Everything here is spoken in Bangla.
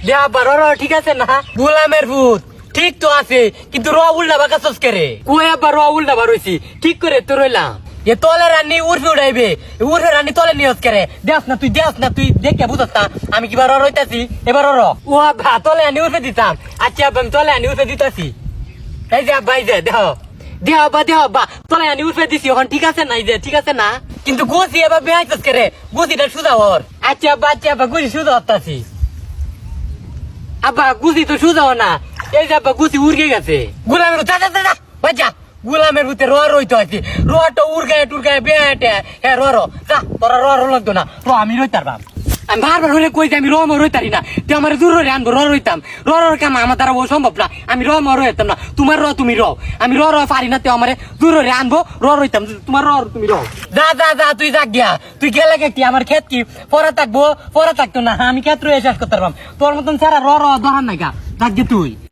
দে আব্বা র ঠিক আছে না? গোলামের ভূত ঠিক তো আছে, কিন্তু র উল্টা বাঁকা চসকে রে। কই আব্বা র উল্টা বার হইছি, ঠিক করে তো রইলাম। এ তলে রান্নি উর্ফে উড়াইবে, উর্ফে রান্নি তলে নিয়স করে। দেখ না তুই দেখে বুঝস না আমি কিবার র রইতাছি। এবার র ও আব্বা তলে আনি উর্ফে দিতাম। আচ্ছা আব্বা আমি তলে আনি উর্ফে দিতাছি। এই যে আব্বা এই যে দেহ দেহ আব্বা তলে আনি উর্ফে দিছি, এখন ঠিক আছে না? এই যে ঠিক আছে না? কিন্তু গুছি এবার বেহাইতাস করে, গুছিটা সুদা হর। আচ্ছা আব্বা গুছি সুদা হতাছি। আব্বা গুছি তো সুদাও না, এই যে আব্বা গুছি উড়কে গেছে। গোলামের দাদা বাচ্চা গোলামের ভিতরে রইতে আছে, রটা উড়গায় টুরগায় বেটে। হ্যাঁ যা তোরা লাগতো না, আমি রইতার বাপ। আমি বারবার হলে কইছি আমি রইতারি না, তুই আমার দূর হয়ে আনবো রইতাম। কাম আমার দ্বারা ও সম্ভব না, আমি রইতাম না। তোমার তুমি আমি পারি না, তুই আমার দূর হয়ে আনবো রইতাম। তোমার তুমি যা তুই যাক গিয়া, তুই গেলে কি আমার ক্ষেত কি পরে থাকতো না? আমি ক্ষেত রয়ে শেষ করতে পারবাম, তোর মতন ছাড়া দহান নাই গা, যাক গে তুই।